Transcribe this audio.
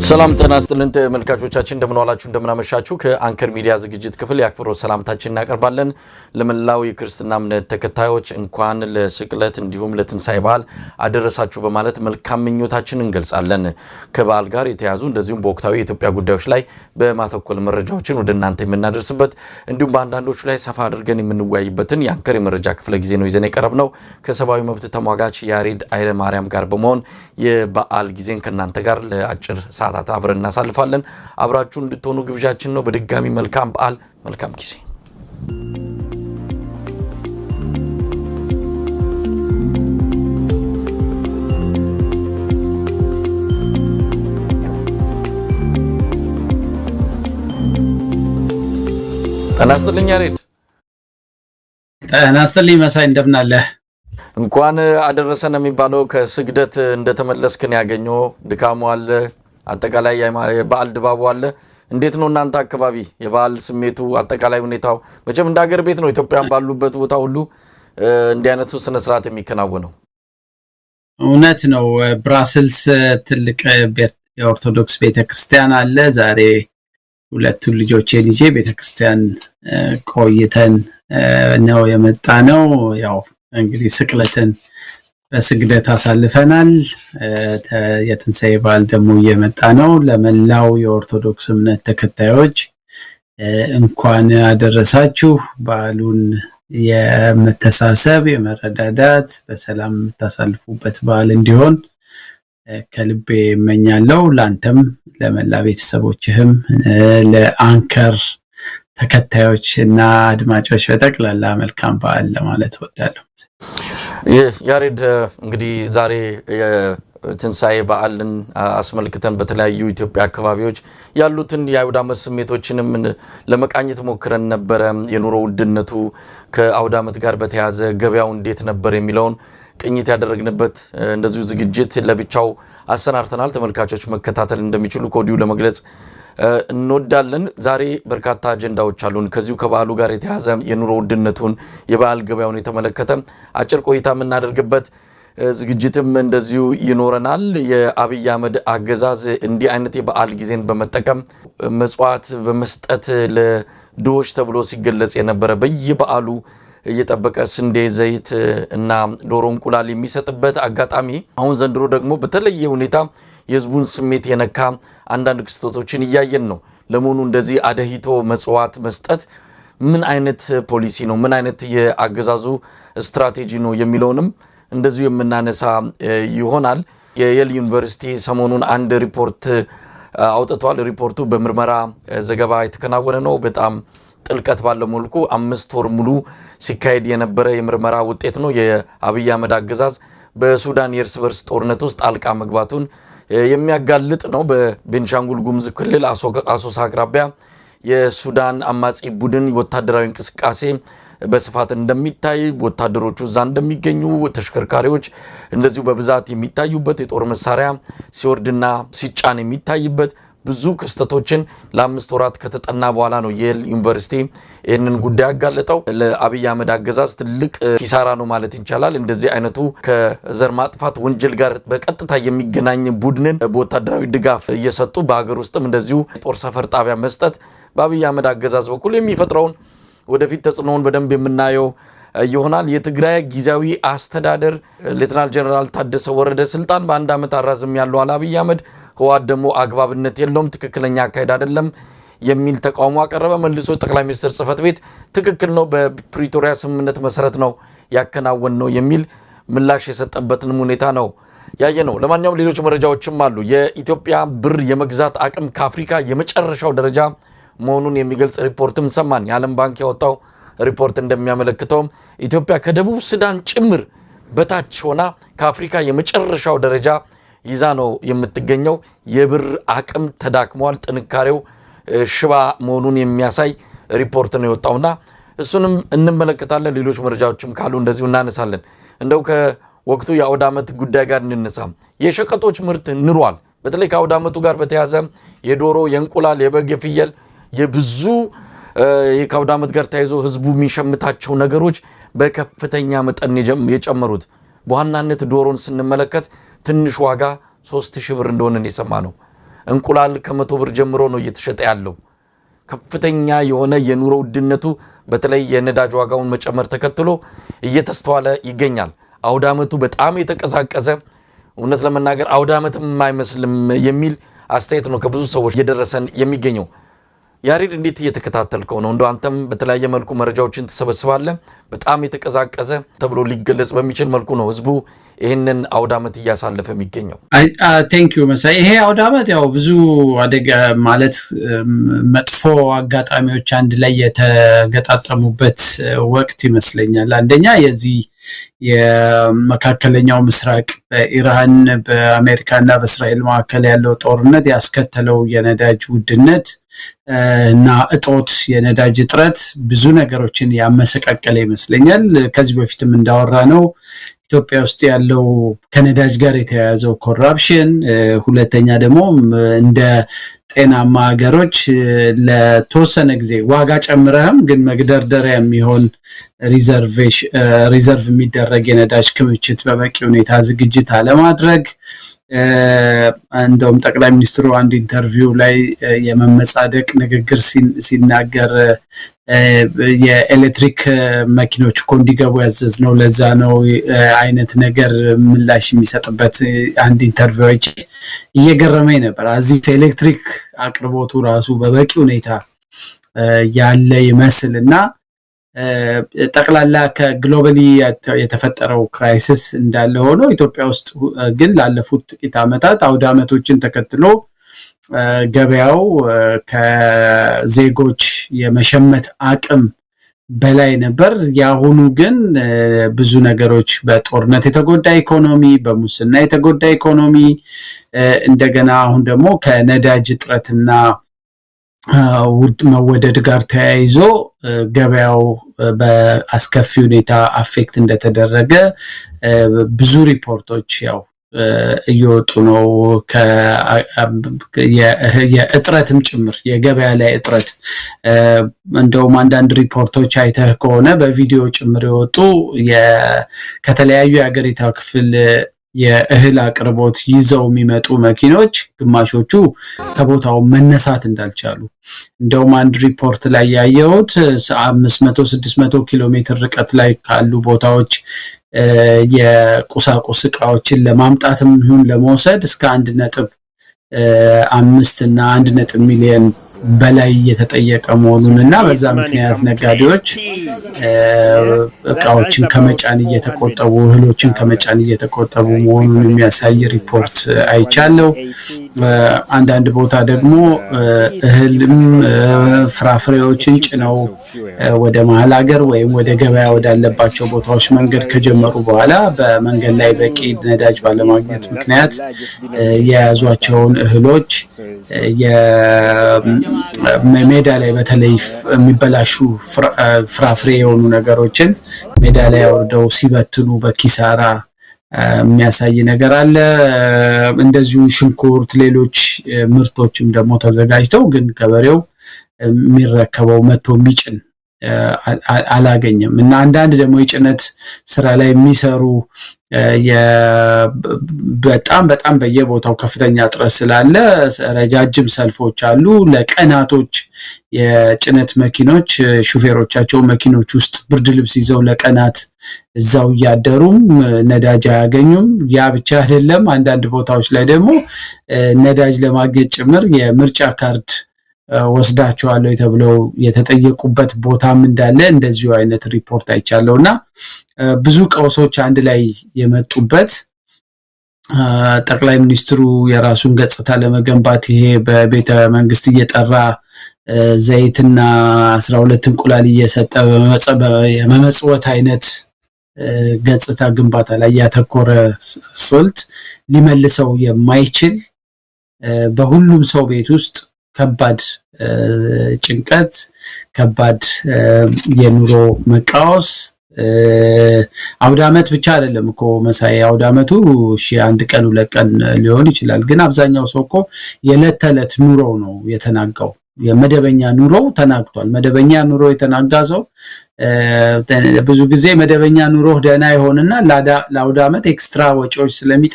ሰላም ጤና ይስጥልን ተመልካቾቻችን እንደምን ዋላችሁ እንደምን አመሻችሁ ከአንከር ሚዲያ ዝግጅት ክፍል ያክብሮት ሰላምታችን እናቀርባለን ለመላው የክርስትና እምነት ተከታዮች እንኳን ለስቅለት እንዲሁም ለትንሳኤ በዓል አደረሳችሁ በማለት መልካም ምኞታችንን እንገልጻለን ከበዓል ጋር የተያዙ እንደዚሁም በወቅታዊ የኢትዮጵያ ጉዳዮች ላይ በማተኮር መረጃዎችን ወደ እናንተ የምናደርስበት እንዲሁም በአንዳንዶቹ ላይ ሰፋ አድርገን የምንወያይበትን የአንከር የመረጃ ክፍለ ጊዜ ነው ይዘን የቀረብነው ከሰብአዊ መብት ተሟጋች ያሬድ ኃይለ ማርያም ጋር በመሆን የበዓል ጊዜን ከእናንተ ጋር ለአጭር ሰዓታት አብረን እናሳልፋለን አብራችሁ እንድትሆኑ ግብዣችን ነው በድጋሚ መልካም በዓል መልካም ጊዜ ጤና ይስጥልኝ ያሬድ ጤና ይስጥልኝ መሳይ እንደምን አለ እንኳን አደረሰን የሚባለው ከስግደት እንደተመለስክን ያገኘው ድካሙ አለ አጠቃላይ የበዓል ድባቡ አለ እንዴት ነው እናንተ አካባቢ የበዓል ስሜቱ አጠቃላይ ሁኔታው መቼም እንደ ሀገር ቤት ነው ኢትዮጵያን ባሉበት ቦታ ሁሉ እንዲህ አይነቱ ስነ ስርዓት የሚከናወነው እውነት ነው ብራስልስ ትልቅ የኦርቶዶክስ ቤተክርስቲያን አለ ዛሬ ሁለቱ ልጆቼን ይዤ ቤተክርስቲያን ቆይተን ነው የመጣ ነው ያው እንግዲህ ስቅለትን በስግደት አሳልፈናል የትንሳኤ በዓል ደግሞ እየመጣ ነው ለመላው የኦርቶዶክስ እምነት ተከታዮች እንኳን አደረሳችሁ በዓሉን የመተሳሰብ የመረዳዳት በሰላም ታሳልፉበት በዓል እንዲሆን ከልቤ እመኛለሁ ላንተም ለመላ ቤተሰቦችህም ለአንከር ተከታዮች እና አድማጮች በጠቅላላ መልካም በዓል ለማለት እወዳለሁ ያሬድ እንግዲህ ዛሬ የትንሳኤ በዓልን አስመልክተን በተለያዩ ኢትዮጵያ አካባቢዎች ያሉትን የአውደ ዓመት ስሜቶችንም ለመቃኘት ሞክረን ነበር የኑሮ ውድነቱ ከአውደ ዓመት ጋር በተያያዘ ገበያው እንዴት ነበር የሚለውን ቅኝት ያደረግንበት እንደዚሁ ዝግጅት ለብቻው አሰናርተናል ተመልካቾች መከታተል እንደሚችሉ ኮዲው ለመግለጽ እንወዳለን ዛሬ በርካታ አጀንዳዎች አሉን ከዚሁ ከበዓሉ ጋር የተያዘ የኑሮ ውድነቱን የበዓል ገበያውን የተመለከተ አጭር ቆይታ የምናደርግበት ዝግጅትም እንደዚሁ ይኖረናል የአብይ አህመድ አገዛዝ እንዲህ አይነት የበዓል ጊዜን በመጠቀም መጽዋዕት በመስጠት ለድሆች ተብሎ ሲገለጽ የነበረ በየበዓሉ እየጠበቀ ስንዴ ዘይት እና ዶሮ እንቁላል የሚሰጥበት አጋጣሚ አሁን ዘንድሮ ደግሞ በተለየ ሁኔታ የህዝቡን ስሜት የነካ አንዳንድ ክስተቶችን እያየን ነው ለመሆኑ እንደዚህ አደሂቶ መጽዋዕት መስጠት ምን አይነት ፖሊሲ ነው ምን አይነት የአገዛዙ ስትራቴጂ ነው የሚለውንም እንደዚሁ የምናነሳ ይሆናል የየል ዩኒቨርሲቲ ሰሞኑን አንድ ሪፖርት አውጥቷል ሪፖርቱ በምርመራ ዘገባ የተከናወነ ነው በጣም ጥልቀት ባለው መልኩ 5 ወር ሙሉ ሲካሄድ የነበረ የምርመራ ውጤት ነው የአብይ አህመድ አገዛዝ በሱዳን የእርስ በርስ ጦርነት ውስጥ ጣልቃ መግባቱን የሚያጋልጥ ነው በቤንሻንጉል ጉሙዝ ክልል አሶሳ አቅራቢያ የሱዳን አማጺ ቡድን ወታደራዊ እንቅስቃሴ በስፋት እንደሚታይ ወታደሮቹ እዛ እንደሚገኙ ተሽከርካሪዎች እንደዚሁ በብዛት የሚታዩበት የጦር መሳሪያ ሲወርድና ሲጫን የሚታይበት ብዙ ክስተቶችን ለ5 ወራት ከተጠና በኋላ ነው የየል ዩኒቨርሲቲ ይህንን ጉዳይ ያጋለጠው ለአብይ አህመድ አገዛዝ ትልቅ ኪሳራ ነው ማለት ይቻላል እንደዚህ አይነቱ ከዘር ማጥፋት ወንጀል ጋር በቀጥታ የሚገናኝ ቡድንን በወታደራዊ ድጋፍ እየሰጡ በአገር ውስጥም እንደዚሁ ጦር ሰፈር ጣቢያ መስጠት በአብይ አህመድ አገዛዝ በኩል የሚፈጥረውን ወደፊት ተጽዕኖውን በደንብ የምናየው ይሆናል የትግራይ ጊዜያዊ አስተዳደር ሌተናል ጀነራል ታደሰ ወረደ ስልጣን በአንድ ዓመት አራዝም ያለው አብይ አህመድ ህዋት ደግሞ አግባብነት የለውም ትክክለኛ አካሄድ አይደለም የሚል ተቃውሞ አቀረበ መልሶ ጠቅላይ ሚኒስትር ጽፈት ቤት ትክክል ነው በፕሪቶሪያ ስምምነት መሰረት ነው ያከናወን ነው የሚል ምላሽ የሰጠበትን ሁኔታ ነው ያየነው ለማንኛውም ሌሎች መረጃዎችም አሉ የኢትዮጵያ ብር የመግዛት አቅም ከአፍሪካ የመጨረሻው ደረጃ መሆኑን የሚገልጽ ሪፖርትም ሰማን የዓለም ባንክ ያወጣው ሪፖርት እንደሚያመለክተው ኢትዮጵያ ከደቡብ ሱዳን ጭምር በታች ሆና ከአፍሪካ የመጨረሻው ደረጃ ይዛ ነው የምትገኘው የብር አቅም ተዳክሟል ጥንካሬው ሽባ መሆኑን የሚያሳይ ሪፖርት ነው የወጣውና እሱንም እንመለከታለን ሌሎች መረጃዎችም ካሉ እንደዚሁ እናነሳለን እንደው ከወቅቱ የአውደ ዓመት ጉዳይ ጋር እንነሳ የሸቀጦች ምርት ንሯል በተለይ ከአውደ ዓመቱ ጋር በተያያዘ የዶሮ የእንቁላል የበግ የፍየል የብዙ የአውደ ዓመት ጋር ተያይዞ ህዝቡ የሚሸምታቸው ነገሮች በከፍተኛ መጠን የጨመሩት በዋናነት ዶሮን ስንመለከት ትንሽ ዋጋ 3000 ብር እንደሆነ የሰማነው እንቁላል ከ100 ብር ጀምሮ ነው እየተሸጠ ያለው። ከፍተኛ የሆነ የኑሮ ውድነቱ በተለይ የነዳጅ ዋጋውን መጨመር ተከትሎ እየተስተዋለ ይገኛል። አውደ ዓመቱ በጣም የተቀዛቀዘ እውነት ለመናገር አውደ ዓመትም የማይመስልም የሚል አስተያየት ነው ከብዙ ሰዎች እየደረሰን የሚገኘው። ያሬድ እንዴት እየተከታተልከው ነው? እንደው አንተም በተለያየ መልኩ መረጃዎችን ትሰበስባለህ። በጣም የተቀዛቀዘ ተብሎ ሊገለጽ በሚችል መልኩ ነው ህዝቡ ይህንን አውደ ዓመት እያሳለፈ የሚገኘው። ቴንክ ዩ መሳይ። ይሄ አውደ ዓመት ያው ብዙ አደጋ ማለት መጥፎ አጋጣሚዎች አንድ ላይ የተገጣጠሙበት ወቅት ይመስለኛል። አንደኛ የዚህ የመካከለኛው ምስራቅ በኢራን በአሜሪካና በእስራኤል መካከል ያለው ጦርነት ያስከተለው የነዳጅ ውድነት እና እጦት የነዳጅ እጥረት ብዙ ነገሮችን ያመሰቃቀለ ይመስለኛል። ከዚህ በፊትም እንዳወራ ነው ኢትዮጵያ ውስጥ ያለው ከነዳጅ ጋር የተያያዘው ኮራፕሽን፣ ሁለተኛ ደግሞ እንደ ጤናማ ሀገሮች ለተወሰነ ጊዜ ዋጋ ጨምረህም ግን መግደርደሪያ የሚሆን ሪዘርቭ የሚደረግ የነዳጅ ክምችት በበቂ ሁኔታ ዝግጅት አለማድረግ። እንደውም ጠቅላይ ሚኒስትሩ አንድ ኢንተርቪው ላይ የመመጻደቅ ንግግር ሲናገር የኤሌክትሪክ መኪኖች እኮ እንዲገቡ ያዘዝነው ለዛ ነው አይነት ነገር ምላሽ የሚሰጥበት አንድ ኢንተርቪው እየገረመኝ ነበር። እዚህ ኤሌክትሪክ አቅርቦቱ ራሱ በበቂ ሁኔታ ያለ ይመስልና ጠቅላላ ከግሎባሊ የተፈጠረው ክራይሲስ እንዳለ ሆኖ ኢትዮጵያ ውስጥ ግን ላለፉት ጥቂት ዓመታት አውደ ዓመቶችን ተከትሎ ገበያው ከዜጎች የመሸመት አቅም በላይ ነበር። ያሁኑ ግን ብዙ ነገሮች በጦርነት የተጎዳ ኢኮኖሚ፣ በሙስና የተጎዳ ኢኮኖሚ፣ እንደገና አሁን ደግሞ ከነዳጅ እጥረትና መወደድ ጋር ተያይዞ ገበያው በአስከፊ ሁኔታ አፌክት እንደተደረገ ብዙ ሪፖርቶች ያው እየወጡ ነው። የእጥረትም ጭምር የገበያ ላይ እጥረት እንደውም አንዳንድ ሪፖርቶች አይተህ ከሆነ በቪዲዮ ጭምር የወጡ ከተለያዩ የሀገሪቷ ክፍል የእህል አቅርቦት ይዘው የሚመጡ መኪኖች ግማሾቹ ከቦታው መነሳት እንዳልቻሉ፣ እንደውም አንድ ሪፖርት ላይ ያየሁት 500-600 ኪሎ ሜትር ርቀት ላይ ካሉ ቦታዎች የቁሳቁስ እቃዎችን ለማምጣትም ይሁን ለመውሰድ እስከ 1.5 እና 1 ሚሊዮን በላይ የተጠየቀ መሆኑን እና በዛ ምክንያት ነጋዴዎች እቃዎችን ከመጫን እየተቆጠቡ እህሎችን ከመጫን እየተቆጠቡ መሆኑን የሚያሳይ ሪፖርት አይቻለሁ። አንዳንድ ቦታ ደግሞ እህልም ፍራፍሬዎችን ጭነው ወደ መሀል ሀገር ወይም ወደ ገበያ ወዳለባቸው ቦታዎች መንገድ ከጀመሩ በኋላ በመንገድ ላይ በቂ ነዳጅ ባለማግኘት ምክንያት የያዟቸውን እህሎች ሜዳ ላይ በተለይ የሚበላሹ ፍራፍሬ የሆኑ ነገሮችን ሜዳ ላይ አውርደው ሲበትኑ በኪሳራ የሚያሳይ ነገር አለ። እንደዚሁ ሽንኩርት፣ ሌሎች ምርቶችም ደግሞ ተዘጋጅተው ግን ገበሬው የሚረከበው መቶ የሚጭን አላገኘም እና አንዳንድ ደግሞ የጭነት ስራ ላይ የሚሰሩ በጣም በየቦታው ከፍተኛ እጥረት ስላለ ረጃጅም ሰልፎች አሉ። ለቀናቶች የጭነት መኪኖች ሹፌሮቻቸው መኪኖች ውስጥ ብርድ ልብስ ይዘው ለቀናት እዛው እያደሩም ነዳጅ አያገኙም። ያ ብቻ አይደለም፣ አንዳንድ ቦታዎች ላይ ደግሞ ነዳጅ ለማግኘት ጭምር የምርጫ ካርድ ወስዳቸዋለሁ ተብለው የተጠየቁበት ቦታም እንዳለ እንደዚሁ አይነት ሪፖርት አይቻለሁ እና ብዙ ቀውሶች አንድ ላይ የመጡበት ጠቅላይ ሚኒስትሩ የራሱን ገጽታ ለመገንባት ይሄ በቤተ መንግስት እየጠራ ዘይትና 12 እንቁላል እየሰጠ የመመጽወት አይነት ገጽታ ግንባታ ላይ ያተኮረ ስልት ሊመልሰው የማይችል በሁሉም ሰው ቤት ውስጥ ከባድ ጭንቀት፣ ከባድ የኑሮ መቃወስ አውደ ዓመት ብቻ አይደለም እኮ መሳይ። አውደ ዓመቱ አንድ ቀን 2 ቀን ሊሆን ይችላል፣ ግን አብዛኛው ሰው እኮ የዕለት ተዕለት ኑሮ ነው የተናጋው። የመደበኛ ኑሮ ተናግቷል። መደበኛ ኑሮ የተናጋ ሰው ብዙ ጊዜ መደበኛ ኑሮ ደህና ይሆንና ለአውደ ዓመት ኤክስትራ ወጪዎች ስለሚጠይቅ